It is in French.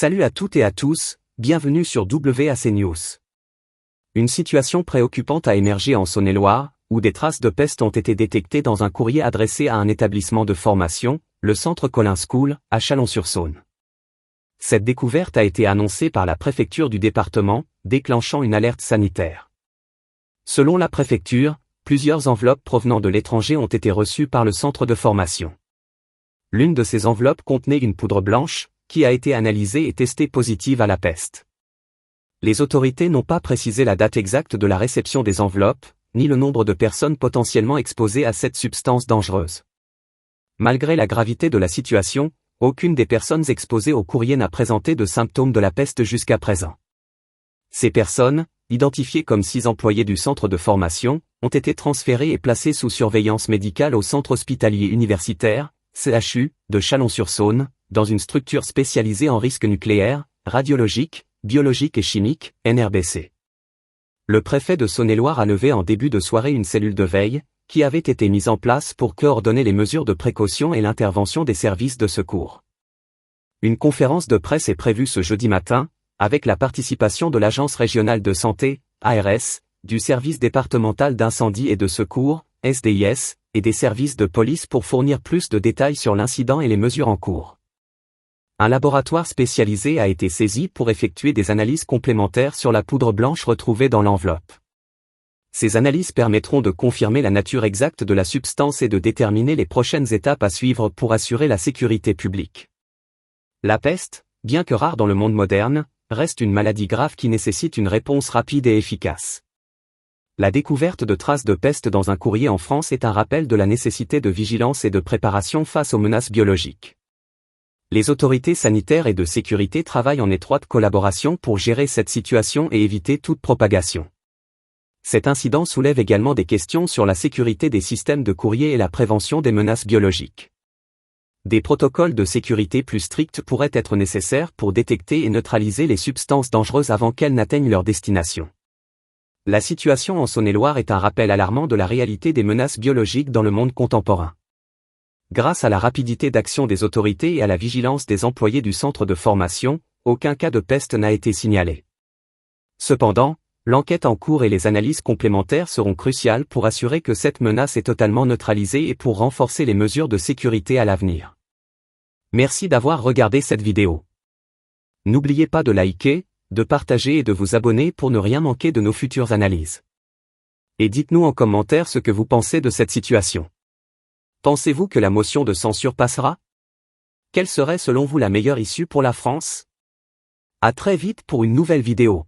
Salut à toutes et à tous, bienvenue sur WAC News. Une situation préoccupante a émergé en Saône-et-Loire, où des traces de peste ont été détectées dans un courrier adressé à un établissement de formation, le Centre Collin School, à Chalon-sur-Saône. Cette découverte a été annoncée par la préfecture du département, déclenchant une alerte sanitaire. Selon la préfecture, plusieurs enveloppes provenant de l'étranger ont été reçues par le centre de formation. L'une de ces enveloppes contenait une poudre blanche, qui a été analysée et testée positive à la peste. Les autorités n'ont pas précisé la date exacte de la réception des enveloppes, ni le nombre de personnes potentiellement exposées à cette substance dangereuse. Malgré la gravité de la situation, aucune des personnes exposées au courrier n'a présenté de symptômes de la peste jusqu'à présent. Ces personnes, identifiées comme 6 employés du centre de formation, ont été transférées et placées sous surveillance médicale au centre hospitalier universitaire, CHU, de Chalon-sur-Saône, dans une structure spécialisée en risques nucléaires, radiologiques, biologiques et chimiques, NRBC. Le préfet de Saône-et-Loire a levé en début de soirée une cellule de veille, qui avait été mise en place pour coordonner les mesures de précaution et l'intervention des services de secours. Une conférence de presse est prévue ce jeudi matin, avec la participation de l'Agence régionale de santé, ARS, du service départemental d'incendie et de secours, SDIS, et des services de police pour fournir plus de détails sur l'incident et les mesures en cours. Un laboratoire spécialisé a été saisi pour effectuer des analyses complémentaires sur la poudre blanche retrouvée dans l'enveloppe. Ces analyses permettront de confirmer la nature exacte de la substance et de déterminer les prochaines étapes à suivre pour assurer la sécurité publique. La peste, bien que rare dans le monde moderne, reste une maladie grave qui nécessite une réponse rapide et efficace. La découverte de traces de peste dans un courrier en France est un rappel de la nécessité de vigilance et de préparation face aux menaces biologiques. Les autorités sanitaires et de sécurité travaillent en étroite collaboration pour gérer cette situation et éviter toute propagation. Cet incident soulève également des questions sur la sécurité des systèmes de courrier et la prévention des menaces biologiques. Des protocoles de sécurité plus stricts pourraient être nécessaires pour détecter et neutraliser les substances dangereuses avant qu'elles n'atteignent leur destination. La situation en Saône-et-Loire est un rappel alarmant de la réalité des menaces biologiques dans le monde contemporain. Grâce à la rapidité d'action des autorités et à la vigilance des employés du centre de formation, aucun cas de peste n'a été signalé. Cependant, l'enquête en cours et les analyses complémentaires seront cruciales pour assurer que cette menace est totalement neutralisée et pour renforcer les mesures de sécurité à l'avenir. Merci d'avoir regardé cette vidéo. N'oubliez pas de liker, de partager et de vous abonner pour ne rien manquer de nos futures analyses. Et dites-nous en commentaire ce que vous pensez de cette situation. Pensez-vous que la motion de censure passera? Quelle serait selon vous la meilleure issue pour la France? À très vite pour une nouvelle vidéo.